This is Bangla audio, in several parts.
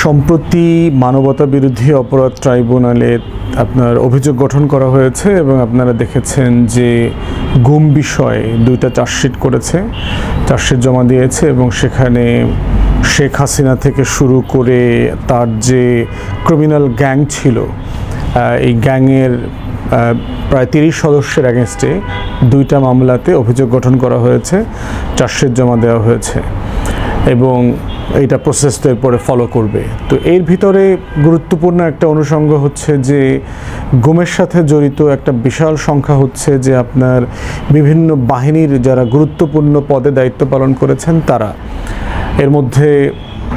সম্প্রতি মানবতা বিরোধী অপরাধ ট্রাইব্যুনালে আপনার অভিযোগ গঠন করা হয়েছে এবং আপনারা দেখেছেন যে গুম বিষয়ে 2টা চার্জশিট করেছে, চার্জশিট জমা দিয়েছে এবং সেখানে শেখ হাসিনা থেকে শুরু করে তার যে ক্রিমিনাল গ্যাং ছিল, এই গ্যাংয়ের প্রায় 30 সদস্যের অ্যাগেনস্টে 2টা মামলাতে অভিযোগ গঠন করা হয়েছে, চার্জশিট জমা দেওয়া হয়েছে এবং এইটা প্রসেস তো এরপরে ফলো করবে। তো এর ভিতরে গুরুত্বপূর্ণ একটা অনুষঙ্গ হচ্ছে যে গুমের সাথে জড়িত একটা বিশাল সংখ্যা হচ্ছে যে আপনার বিভিন্ন বাহিনীর যারা গুরুত্বপূর্ণ পদে দায়িত্ব পালন করেছেন তারা, এর মধ্যে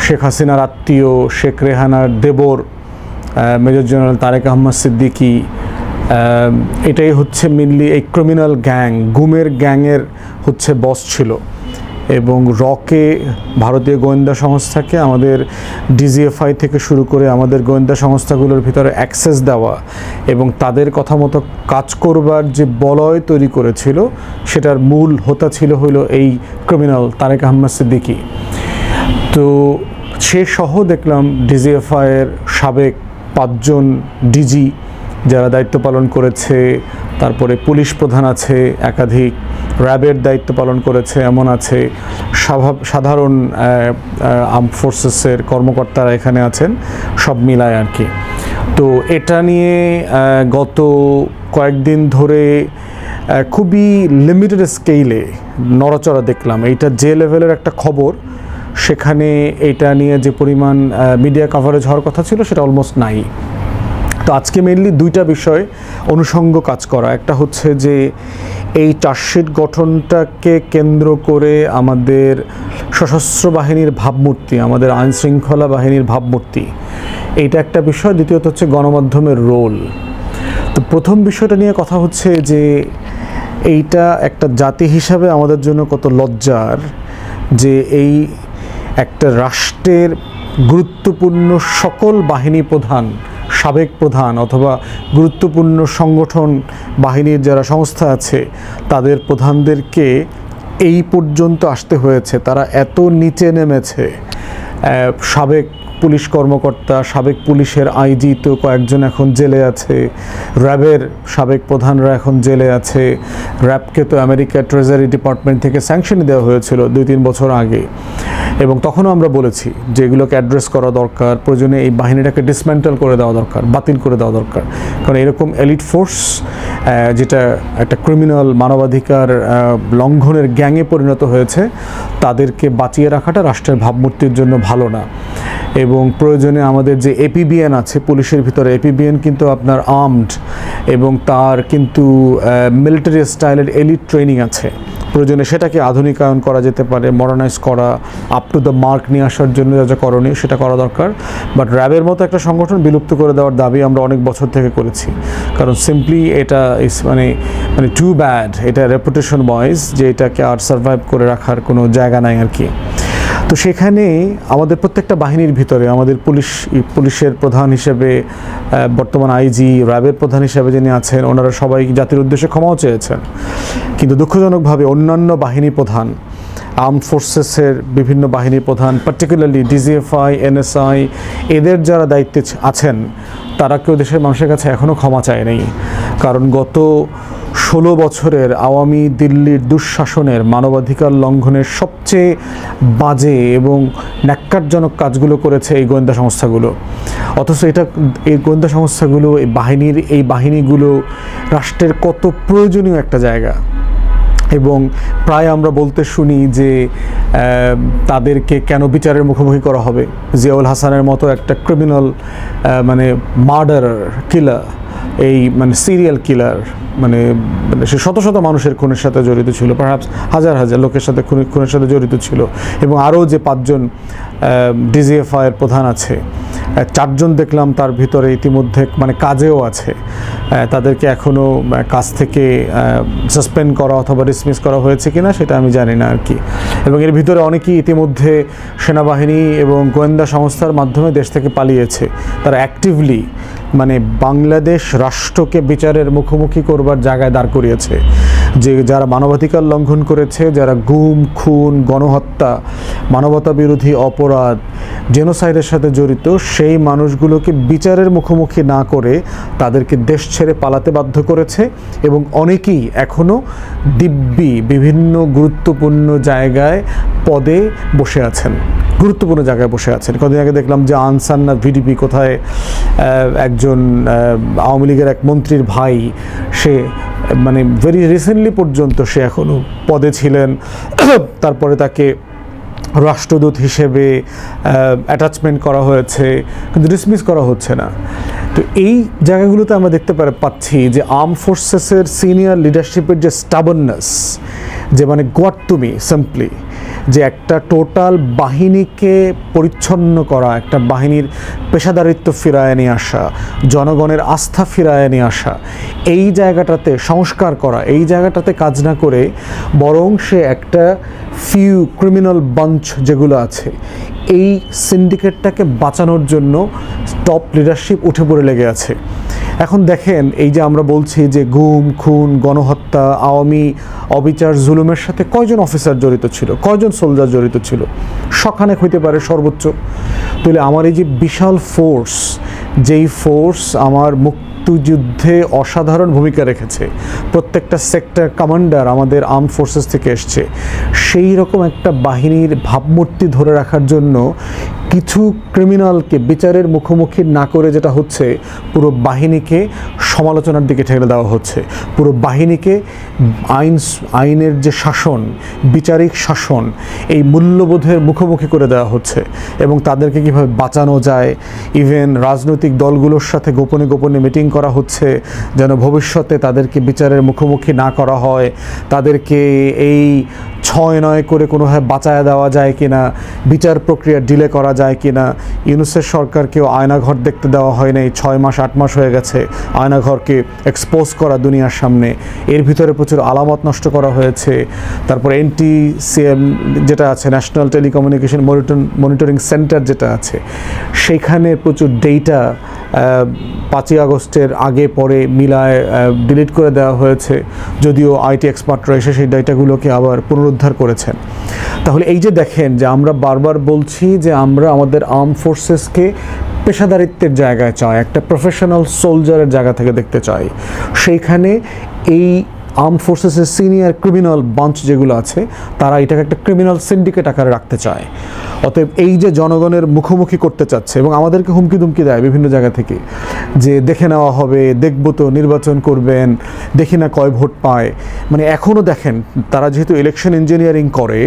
শেখ হাসিনার আত্মীয় শেখ রেহানার দেবর মেজর জেনারেল তারেক আহমদ সিদ্দিকী, এটাই হচ্ছে মেনলি এই ক্রিমিনাল গ্যাং, গুমের গ্যাংয়ের হচ্ছে বস ছিল এবং রকে ভারতীয় গোয়েন্দা সংস্থাকে আমাদের ডিজিএফআই থেকে শুরু করে আমাদের গোয়েন্দা সংস্থাগুলোর ভিতরে অ্যাক্সেস দেওয়া এবং তাদের কথা মতো কাজ করবার যে বলয় তৈরি করেছিল সেটার মূল হোতা ছিল হলো এই ক্রিমিনাল তারেক আহমদ সিদ্দিকী। তো সে সহ দেখলাম ডিজিএফআইয়ের সাবেক 5 জন ডিজি যারা দায়িত্ব পালন করেছে, তারপরে পুলিশ প্রধান আছে একাধিক, র্যাবের দায়িত্ব পালন করেছে এমন আছে, সাধারণ আর্মড ফোর্সেসের কর্মকর্তারা এখানে আছেন, সব মিলায় আর কি। তো এটা নিয়ে গত কয়েকদিন ধরে খুবই লিমিটেড স্কেলে নড়াচড়া দেখলাম। এইটা যে লেভেলের একটা খবর, সেখানে এটা নিয়ে যে পরিমাণ মিডিয়া কভারেজ হওয়ার কথা ছিল সেটা অলমোস্ট নাই। তো আজকে মেনলি 2টা বিষয় অনুষঙ্গ কাজ করা। একটা হচ্ছে যে এই চার্জশিট গঠনটাকে কেন্দ্র করে আমাদের সশস্ত্র বাহিনীর ভাবমূর্তি, আমাদের আইনশৃঙ্খলা বাহিনীর ভাবমূর্তি, এইটা একটা বিষয়। দ্বিতীয়ত হচ্ছে গণমাধ্যমের রোল। তো প্রথম বিষয়টা নিয়ে কথা হচ্ছে যে এইটা একটা জাতি হিসাবে আমাদের জন্য কত লজ্জার যে এই একটা রাষ্ট্রের গুরুত্বপূর্ণ সকল বাহিনী প্রধান, সাবেক প্রধান অথবা গুরুত্বপূর্ণ সংগঠন বাহিনীর যারা সংস্থা আছে তাদের প্রধানদেরকে এই পর্যন্ত আসতে হয়েছে, তারা এত নিচে নেমেছে। সাবেক পুলিশ কর্মকর্তা, সাবেক পুলিশের আইজি তো কয়েকজন এখন জেলে আছে, র্যাবের সাবেক প্রধানরা এখন জেলে আছে, র্যাবকে তো আমেরিকার ট্রেজারি ডিপার্টমেন্ট থেকে স্যাংশন দেওয়া হয়েছিল 2-3 বছর আগে এবং তখনও আমরা বলেছি যে এগুলোকে অ্যাড্রেস করা দরকার, প্রয়োজনে এই বাহিনীটাকে ডিসমেন্টাল করে দেওয়া দরকার, বাতিল করে দেওয়া দরকার। কারণ এরকম এলিট ফোর্স যেটা একটা ক্রিমিনাল মানবাধিকার লঙ্ঘনের গ্যাংয়ে পরিণত হয়েছে, তাদেরকে বাঁচিয়ে রাখাটা রাষ্ট্রের ভাবমূর্তির জন্য ভালো না। এবং প্রয়োজনে আমাদের যে এপিবিএন আছে পুলিশের ভিতরে, এপিবিএন কিন্তু আপনার আর্মড এবং তার কিন্তু মিলিটারি স্টাইলের এলিট ট্রেনিং আছে, প্রয়োজনে সেটাকে আধুনিকায়ন করা যেতে পারে, মডার্নাইজ করা, আপ টু দ্য মার্ক নিয়ে আসার জন্য যা যা করণীয় সেটা করা দরকার। বাট র্যাবের মতো একটা সংগঠন বিলুপ্ত করে দেওয়ার দাবি আমরা অনেক বছর থেকে করেছি, কারণ সিম্পলি এটা মানে টু ব্যাড, এটা রেপুটেশন ওয়াইজ যে এটাকে আর সার্ভাইভ করে রাখার কোনো জায়গা নাই আর কি। তো সেখানে আমাদের প্রত্যেকটা বাহিনীর ভিতরে আমাদের পুলিশের প্রধান হিসেবে বর্তমান আইজি, র্যাবের প্রধান হিসেবে যিনি আছেন, ওনারা সবাই জাতির উদ্দেশ্যে ক্ষমাও চেয়েছেন, কিন্তু দুঃখজনকভাবে অন্যান্য বাহিনী প্রধান, আর্মড ফোর্সেসের বিভিন্ন বাহিনী প্রধান, পার্টিকুলারলি ডিজিএফআই, এনএসআই, এদের যারা দায়িত্বে আছেন তারা কেউ দেশের মানুষের কাছে এখনও ক্ষমা চায় নাই। কারণ গত 16 বছরের আওয়ামী দিল্লির দুঃশাসনের মানবাধিকার লঙ্ঘনের সবচেয়ে বাজে এবং ন্যাক্কারজনক কাজগুলো করেছে এই গোয়েন্দা সংস্থাগুলো। অথচ এই গোয়েন্দা সংস্থাগুলো, এই বাহিনীগুলো রাষ্ট্রের কত প্রয়োজনীয় একটা জায়গা এবং প্রায় আমরা বলতে শুনি যে তাদেরকে কেন বিচারের মুখোমুখি করা হবে। জিয়াউল হাসানের মতো একটা ক্রিমিনাল মার্ডারার, কিলার, এই সিরিয়াল কিলার, সে শত শত মানুষের খুনের সাথে জড়িত ছিল, পারহ্যাপস হাজার হাজার লোকের সাথে খুনের সাথে জড়িত ছিল এবং আরও যে 5 জন ডিজিএফআইয়ের প্রধান আছে, 4 জন দেখলাম তার ভিতরে ইতিমধ্যে কাজেও আছে, তাদেরকে এখনও কাজ থেকে সাসপেন্ড করা অথবা ডিসমিস করা হয়েছে কিনা সেটা আমি জানি না আর কি। এবং এর ভিতরে অনেকেই ইতিমধ্যে সেনাবাহিনী এবং গোয়েন্দা সংস্থার মাধ্যমে দেশ থেকে পালিয়েছে। তারা অ্যাক্টিভলি বাংলাদেশ রাষ্ট্রকে বিচারের মুখোমুখি করবার জায়গায় দাঁড় করিয়েছে। যে যারা মানবাধিকার লঙ্ঘন করেছে, যারা গুম, খুন, গণহত্যা, মানবতা বিরোধী অপরাধ, জেনোসাইডের সাথে জড়িত, সেই মানুষগুলোকে বিচারের মুখোমুখি না করে তাদেরকে দেশ ছেড়ে পালাতে বাধ্য করেছে। এবং অনেকেই এখনও দিব্যি বিভিন্ন গুরুত্বপূর্ণ জায়গায় পদে বসে আছেন, গুরুত্বপূর্ণ জায়গায় বসে আছেন। কদিন আগে দেখলাম যে আনসার না ভিডিপি কোথায় একজন আওয়ামী লীগের এক মন্ত্রীর ভাই, সে মানে ভেরি রিসেন্টলি পর্যন্ত সে এখনও পদে ছিলেন, তারপরে তাকে রাষ্ট্রদূত হিসেবে অ্যাটাচমেন্ট করা হয়েছে, কিন্তু ডিসমিস করা হচ্ছে না। তো এই জায়গাগুলোতে আমরা দেখতে পাচ্ছি যে আর্ম ফোর্সেসের সিনিয়র লিডারশিপের যে স্টাবননেস, যে মানে গোয়ার্তুমি সিম্পলি, যে একটা টোটাল বাহিনীকে পরিচ্ছন্ন করা, একটা বাহিনীর পেশাদারিত্ব ফিরায় নিয়ে আসা, জনগণের আস্থা ফিরায় নিয়ে আসা, এই জায়গাটাতে সংস্কার করা, এই জায়গাটাতে কাজ না করে বরং সে একটা ফিউ ক্রিমিনাল বাঞ্চ যেগুলো আছে, এই সিন্ডিকেটটাকে বাঁচানোর জন্য টপ লিডারশিপ উঠে পড়ে লেগে আছে। এখন দেখেন, এই যে আমরা বলছি যে গুম, খুন, গণহত্যা, আওয়ামী অবিচার, জুলুমের সাথে কয়জন অফিসার জড়িত ছিল, কয়জন সোলজার জড়িত ছিল? শখানেক হইতে পারে সর্বোচ্চ। তাহলে আমার এই যে বিশাল ফোর্স, যেই ফোর্স আমার মুক্তিযুদ্ধে অসাধারণ ভূমিকা রেখেছে, প্রত্যেকটা সেক্টর কমান্ডার আমাদের আর্ম ফোর্সেস থেকে এসছে, সেই রকম একটা বাহিনীর ভাবমূর্তি ধরে রাখার জন্য কিছু ক্রিমিনালকে বিচারের মুখোমুখি না করে যেটা হচ্ছে, পুরো বাহিনীকে সমালোচনার দিকে ঠেলে দেওয়া হচ্ছে, পুরো বাহিনীকে আইনের যে শাসন, বিচারিক শাসন, এই মূল্যবোধের মুখোমুখি করে দেওয়া হচ্ছে। এবং তাদেরকে কীভাবে বাঁচানো যায়, ইভেন রাজনৈতিক দলগুলোর সাথে গোপনে গোপনে মিটিং করা হচ্ছে যেন ভবিষ্যতে তাদেরকে বিচারের মুখোমুখি না করা হয়, তাদেরকে এই 6-9 করে কোনোভাবে বাঁচায় দেওয়া যায় কিনা, বিচার প্রক্রিয়া ডিলে করা যায় কিনা। ইউনূসের সরকারকেও আয়নাঘর দেখতে দেওয়া হয় নাই, 6 মাস 8 মাস হয়ে গেছে আয়নাঘরকে এক্সপোজ করা দুনিয়ার সামনে, এর ভিতরে প্রচুর আলামত নষ্ট করা হয়েছে। তারপর NTCM যেটা আছে, ন্যাশনাল টেলিকমিউনিকেশন মনিটরিং সেন্টার যেটা আছে, সেখানে প্রচুর ডেটা 5ই আগস্টের আগে পরে মিলায় ডিলিট করে দেওয়া হয়েছে, যদিও আইটি এক্সপার্টরা এসে সেই ডেটাগুলোকে আবার পুনরুদ্ধার করেছেন। তাহলে এই যে দেখেন যে আমরা বারবার বলছি যে আমরা আমাদের আর্ম ফোর্সেসকে পেশাদারিত্বের জায়গায় চাই, একটা প্রফেশনাল সোলজারের জায়গা থেকে দেখতে চাই। সেইখানে এই আর্ম ফোর্সেসের সিনিয়র ক্রিমিনাল বাঞ্চ যেগুলো আছে, তারা এটাকে একটা ক্রিমিনাল সিন্ডিকেট আকারে রাখতে চায়। অতএব এই যে জনগণের মুখোমুখি করতে চাচ্ছে এবং আমাদেরকে হুমকি দুমকি দেয় বিভিন্ন জায়গা থেকে, যে দেখে নেওয়া হবে, দেখবো তো, নির্বাচন করবেন, দেখি না কয় ভোট পায়। মানে এখনও দেখেন, তারা যেহেতু ইলেকশন ইঞ্জিনিয়ারিং করে,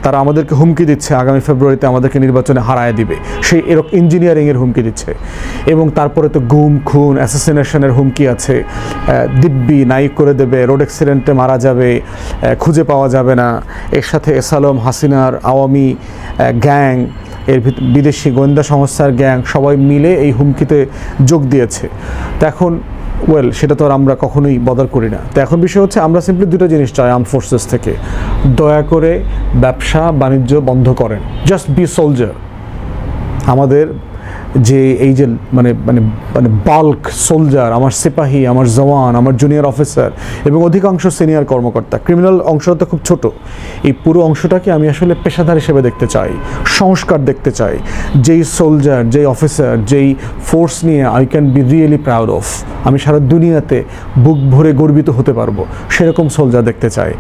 তারা আমাদেরকে হুমকি দিচ্ছে আগামী ফেব্রুয়ারিতে আমাদেরকে নির্বাচনে হারায় দিবে, সেই এরকম ইঞ্জিনিয়ারিংয়ের হুমকি দিচ্ছে। এবং তারপরে তো গুম, খুন, অ্যাসাসিনেশনের হুমকি আছে, দিব্যি নাইক করে দেবে, রোড অ্যাক্সিডেন্টে মারা যাবে, খুঁজে পাওয়া যাবে না। এর সাথে এসালম, হাসিনার আওয়ামী গ্যাং, এর বিদেশি গোয়েন্দা সংস্থার গ্যাং, সবাই মিলে এই হুমকিতে যোগ দিয়েছে। তো এখন সেটা তো আর আমরা কখনোই বদার করি না। তো এখন বিষয় হচ্ছে, আমরা সিম্পলি দুটো জিনিস চাই আর্ম ফোর্সেস থেকে, দয়া করে ব্যবসা বাণিজ্য বন্ধ করেন, জাস্ট বি সোলজার। আমাদের যে এই যে মানে মানে মানে বাল্ক সোলজার, আমার সিপাহী, আমার জওয়ান, আমার জুনিয়র অফিসার এবং অধিকাংশ সিনিয়র কর্মকর্তা, ক্রিমিনাল অংশটা খুব ছোট, এই পুরো অংশটাকে আমি আসলে পেশাদার হিসেবে দেখতে চাই, সংস্কার দেখতে চাই। যেই সোলজার, যেই অফিসার, যেই ফোর্স নিয়ে I can be really proud of, আমি সারা দুনিয়াতে বুক ভরে গর্বিত হতে পারবো, সেরকম সোলজার দেখতে চাই।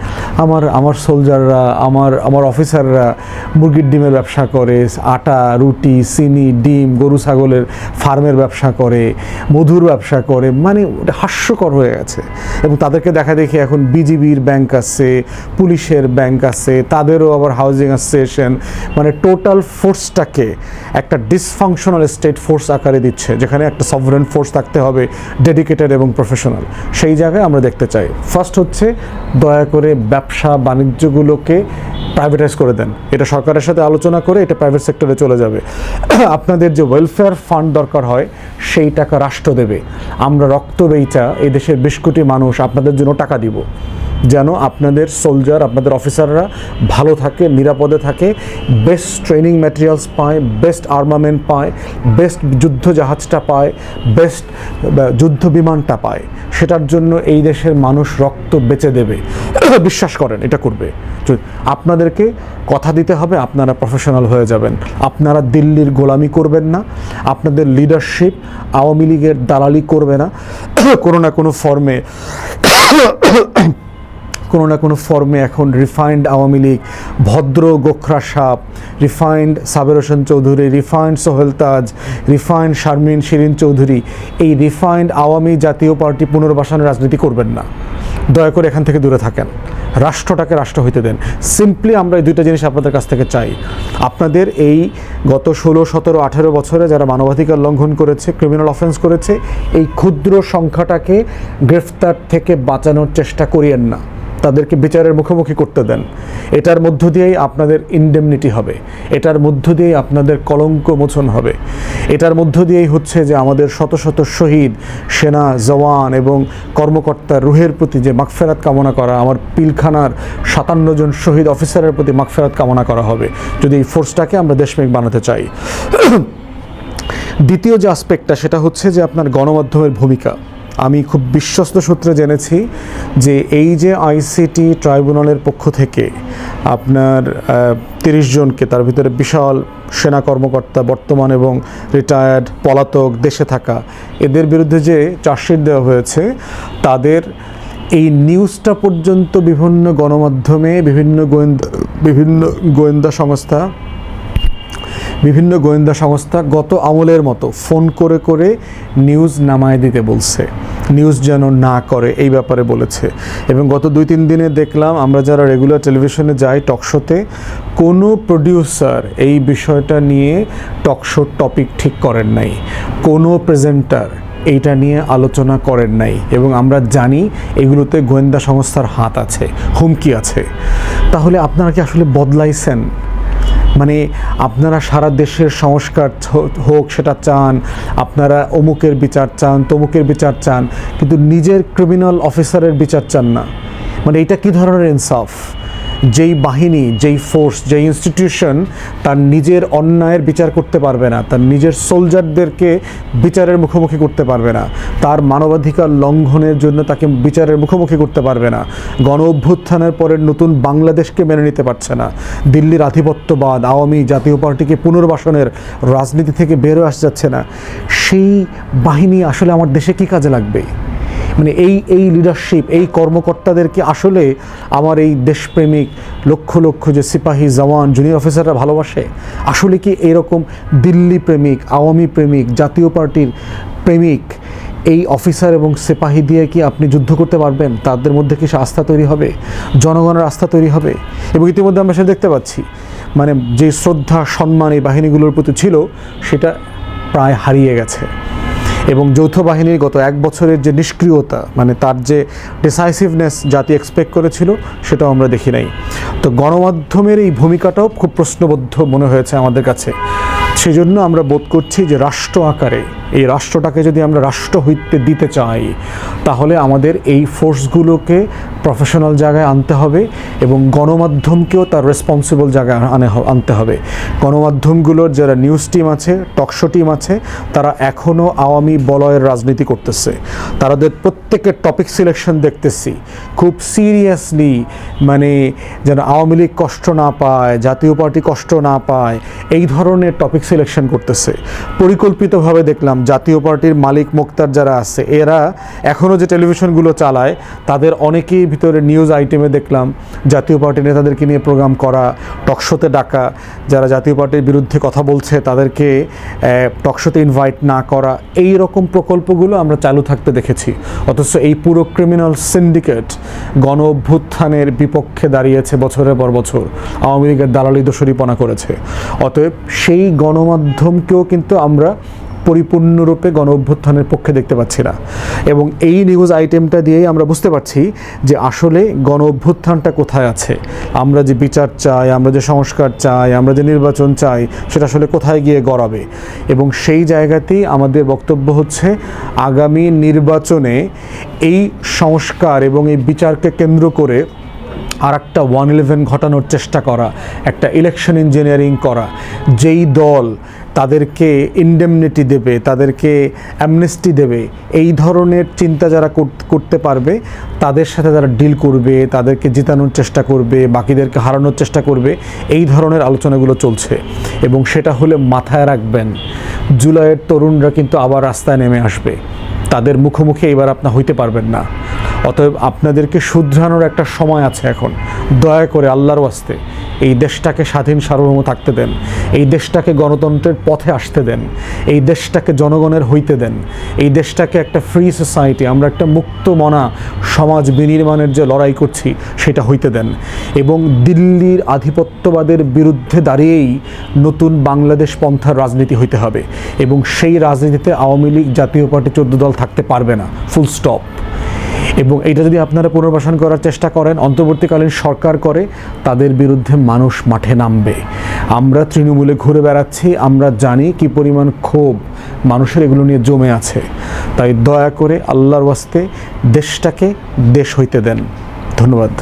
আমার সোলজাররা, আমার অফিসাররা মুরগির ডিমের ব্যবসা করে, আটা, রুটি, চিনি, ডিম, গরু ছাগলের ফার্মের ব্যবসা করে, মধুর ব্যবসা করে, মানে ওটা হাস্যকর হয়ে গেছে। এবং তাদেরকে দেখা দেখি এখন বিজিবির ব্যাংক আছে, পুলিশের ব্যাংক আছে, তাদেরও আবার হাউজিং অ্যাসোসিয়েশন, মানে টোটাল ফোর্সটাকে একটা ডিসফাংশনাল স্টেট ফোর্স আকারে দিচ্ছে, যেখানে একটা সভরেন ফোর্স থাকতে হবে, ডেডিকেটেড এবং প্রফেশনাল। সেই জায়গায় আমরা দেখতে চাই। ফার্স্ট হচ্ছে, দয়া করে ব্যবসা বাণিজ্যগুলোকে প্রাইভেটাইজ করে দেন। এটা সরকারের সাথে আলোচনা করে এটা প্রাইভেট সেক্টরে চলে যাবে। আপনাদের যে ওয়েলফেয়ার ফান্ড দরকার হয়, সেই টাকা রাষ্ট্র দেবে। আমরা রক্ত বেচা এই দেশের 20 কোটি মানুষ আপনাদের জন্য টাকা দিব। যেন আপনাদের সোলজার, আপনাদের অফিসাররা ভালো থাকে, নিরাপদে থাকে, বেস্ট ট্রেনিং ম্যাটেরিয়ালস পায়, বেস্ট আর্মামেন্ট পায়, বেস্ট যুদ্ধ জাহাজটা পায়, বেস্ট যুদ্ধ বিমানটা পায়। সেটার জন্য এই দেশের মানুষ রক্ত বেচে দেবে, বিশ্বাস করেন এটা করবে। আপনাদেরকে কথা দিতে হবে, আপনারা প্রফেশনাল হয়ে যাবেন, আপনারা দিল্লির গোলামি করবেন না, আপনাদের লিডারশিপ আওয়ামী লীগের দালালি করবে না, কোনো না কোনো ফর্মে এখন রিফাইন্ড আওয়ামী লীগ, ভদ্র গোখরা সাপ, রিফাইন্ড সাবের হোসেন চৌধুরী, রিফাইন্ড সোহেল তাজ, রিফাইন্ড শারমিন শিরিন চৌধুরী, এই রিফাইন্ড আওয়ামী জাতীয় পার্টি পুনর্বাসনের রাজনীতি করবেন না। দয়া করে এখান থেকে দূরে থাকেন, রাষ্ট্রটাকে রাষ্ট্র হইতে দেন। সিম্পলি আমরা এই দুইটা জিনিস আপনাদের কাছ থেকে চাই। আপনাদের এই গত 16, 17, 18 বছরে যারা মানবাধিকার লঙ্ঘন করেছে, ক্রিমিনাল অফেন্স করেছে, এই ক্ষুদ্র সংখ্যাটাকে গ্রেফতার থেকে বাঁচানোর চেষ্টা করিয়েন না, তাদেরকে বিচারের মুখোমুখি করতে দেন। এটার মধ্য দিয়েই আপনাদের ইনডেমনিটি হবে, এটার মধ্য দিয়েই আপনাদের কলঙ্ক মোচন হবে, এটার মধ্য দিয়েই হচ্ছে যে আমাদের শত শত শহীদ সেনা জওয়ান এবং কর্মকর্তার রুহের প্রতি যে মাগফেরাত কামনা করা, আমার পিলখানার 57 জন শহীদ অফিসারের প্রতি মাগফেরাত কামনা করা হবে, যদি এই ফোর্সটাকে আমরা দেশপ্রেমিক বানাতে চাই। দ্বিতীয় যে আসপেক্টটা সেটা হচ্ছে যে আপনার গণমাধ্যমের ভূমিকা। আমি খুব বিশ্বস্ত সূত্রে জেনেছি যে এই যে আইসিটি ট্রাইব্যুনালের পক্ষ থেকে আপনার 30 জনকে, তার ভিতরে বিশাল সেনা কর্মকর্তা বর্তমান এবং রিটায়ার্ড, পলাতক, দেশে থাকা, এদের বিরুদ্ধে যে চার্জশিট দেওয়া হয়েছে, তাদের এই নিউজটা পর্যন্ত বিভিন্ন গণমাধ্যমে বিভিন্ন গোয়েন্দা সংস্থা গত আমলের মতো ফোন করে করে নিউজ নামায় দিতে বলছে, নিউজ যেন না করে এই ব্যাপারে বলেছে। এবং গত 2-3 দিনে দেখলাম, আমরা যারা রেগুলার টেলিভিশনে যাই টকশোতে, কোনো প্রডিউসার এই বিষয়টা নিয়ে টকশোর টপিক ঠিক করেন নাই, কোনো প্রেজেন্টার এইটা নিয়ে আলোচনা করেন নাই। এবং আমরা জানি এগুলোতে গোয়েন্দা সংস্থার হাত আছে, হুমকি আছে। তাহলে আপনারা কি আসলে বদলাইছেন? মানে আপনারা সারা দেশের সংস্কার হোক সেটা চান, আপনারা অমুকের বিচার চান, তমুকের বিচার চান, কিন্তু নিজের ক্রিমিনাল অফিসারের বিচার চান না। মানে এটা কী ধরনের ইনসাফ? যেই বাহিনী, যেই ফোর্স, যেই ইনস্টিটিউশন তার নিজের অন্যায়ের বিচার করতে পারবে না, তার নিজের সোলজারদেরকে বিচারের মুখোমুখি করতে পারবে না, তার মানবাধিকার লঙ্ঘনের জন্য তাকে বিচারের মুখোমুখি করতে পারবে না, গণ অভ্যুত্থানের পরের নতুন বাংলাদেশকে মেনে নিতে পারছে না, দিল্লির আধিপত্যবাদ, আওয়ামী জাতীয় পার্টিকে পুনর্বাসনের রাজনীতি থেকে বেরো আসা যাচ্ছে না, সেই বাহিনী আসলে আমার দেশে কী কাজে লাগবে? মানে এই লিডারশিপ, এই কর্মকর্তাদেরকে আসলে আমার এই দেশপ্রেমিক লক্ষ লক্ষ যে সিপাহী, জওয়ান, জুনিয়র অফিসাররা ভালোবাসে? আসলে কি এরকম দিল্লি প্রেমিক, আওয়ামী প্রেমিক, জাতীয় পার্টির প্রেমিক এই অফিসার এবং সিপাহী দিয়ে কি আপনি যুদ্ধ করতে পারবেন? তাদের মধ্যে কি আস্থা তৈরি হবে? জনগণের আস্থা তৈরি হবে? এবং ইতিমধ্যে আমরা সেটা দেখতে পাচ্ছি, মানে যে শ্রদ্ধা সম্মান এই বাহিনীগুলোর প্রতি ছিল সেটা প্রায় হারিয়ে গেছে। এবং যৌথ বাহিনীর গত 1 বছরের যে নিষ্ক্রিয়তা, মানে তার যে ডিসাইসিভনেস জাতি এক্সপেক্ট করেছিল, সেটাও আমরা দেখি নাই। তো গণমাধ্যমের এই ভূমিকাটাও খুব প্রশ্নবদ্ধ মনে হয়েছে আমাদের কাছে। সেজন্য আমরা বোধ করছি যে রাষ্ট্র আকারে এই রাষ্ট্রটাকে যদি আমরা রাষ্ট্র হইতে দিতে চাই, তাহলে আমাদের এই ফোর্সগুলোকে প্রফেশনাল জায়গায় আনতে হবে এবং গণমাধ্যমকেও তার রেসপন্সিবল জায়গায় আনতে হবে। গণমাধ্যমগুলোর যারা নিউজ টিম আছে, টকশো টিম আছে, তারা এখনও আওয়ামী বলয়ের রাজনীতি করতেছে। তাদের প্রত্যেকের টপিক সিলেকশন দেখতেছি খুব সিরিয়াসলি, মানে যেন আওয়ামী লীগ কষ্ট না পায়, জাতীয় পার্টি কষ্ট না পায়, এই ধরনের টপিক সিলেকশন করতেছে। পরিকল্পিতভাবে দেখলাম জাতীয় পার্টির মালিক মুক্তার যারা আছে, এরা এখনও যে টেলিভিশনগুলো চালায় তাদের অনেকেই ভিতরে নিউজ আইটেমে দেখলাম জাতীয় পার্টির নেতাদেরকে নিয়ে প্রোগ্রাম করা, টকশোতে ডাকা, যারা জাতীয় পার্টির বিরুদ্ধে কথা বলছে তাদেরকে টকশোতে ইনভাইট না করা, এই রকম প্রকল্পগুলো আমরা চালু থাকতে দেখেছি। অথচ এই পুরো ক্রিমিনাল সিন্ডিকেট গণ অভ্যুত্থানের বিপক্ষে দাঁড়িয়েছে বছরের পর বছর, আওয়ামী লীগের দালালি দোসরিপনা করেছে। অতএব সেই গণমাধ্যমকেও কিন্তু আমরা পরিপূর্ণরূপে গণ অভ্যুত্থানের পক্ষে দেখতে পাচ্ছি না। এবং এই নিউজ আইটেমটা দিয়েই আমরা বুঝতে পারছি যে আসলে গণ অভ্যুত্থানটা কোথায় আছে। আমরা যে বিচার চাই, আমরা যে সংস্কার চাই, আমরা যে নির্বাচন চাই, সেটা আসলে কোথায় গিয়ে গড়াবে। এবং সেই জায়গাতেই আমাদের বক্তব্য হচ্ছে আগামী নির্বাচনে এই সংস্কার এবং এই বিচারকে কেন্দ্র করে আর একটা 111 ঘটানোর চেষ্টা করা, একটা ইলেকশন ইঞ্জিনিয়ারিং করা, যেই দল তাদেরকে ইনডেমনিটি দেবে, তাদেরকে অ্যামনেস্টি দেবে, এই ধরনের চিন্তা যারা করতে পারবে তাদের সাথে যারা ডিল করবে, তাদেরকে জিতানোর চেষ্টা করবে, বাকিদেরকে হারানোর চেষ্টা করবে, এই ধরনের আলোচনাগুলো চলছে। এবং সেটা হলে মাথায় রাখবেন, জুলাইয়ের তরুণরা কিন্তু আবার রাস্তায় নেমে আসবে, তাদের মুখোমুখি এবার আপনার হইতে পারবেন না। অতএব আপনাদেরকে শুধরানোর একটা সময় আছে এখন। দয়া করে আল্লাহর ওয়াস্তে এই দেশটাকে স্বাধীন সার্বভৌম থাকতে দেন, এই দেশটাকে গণতন্ত্রের পথে আসতে দেন, এই দেশটাকে জনগণের হইতে দেন, এই দেশটাকে একটা ফ্রি সোসাইটি, আমরা একটা মুক্ত মনা সমাজ বিনির্মাণের যে লড়াই করছি সেটা হইতে দেন। এবং দিল্লির আধিপত্যবাদের বিরুদ্ধে দাঁড়িয়েই নতুন বাংলাদেশ পন্থার রাজনীতি হইতে হবে। এবং সেই রাজনীতিতে আওয়ামী লীগ, জাতীয় পার্টি, 14 দল থাকতে পারবে না, ফুল স্টপ। এবং এটা যদি আপনারা পুনর্বাসন করার চেষ্টা করেন, অন্তর্বর্তীকালীন সরকার করে, তাদের বিরুদ্ধে মানুষ মাঠে নামবে। আমরা তৃণমূলে ঘুরে বেড়াচ্ছি, আমরা জানি কি পরিমাণ ক্ষোভ মানুষের এগুলো নিয়ে জমে আছে। তাই দয়া করে আল্লাহর ওয়াস্তে দেশটাকে দেশ হইতে দেন। ধন্যবাদ।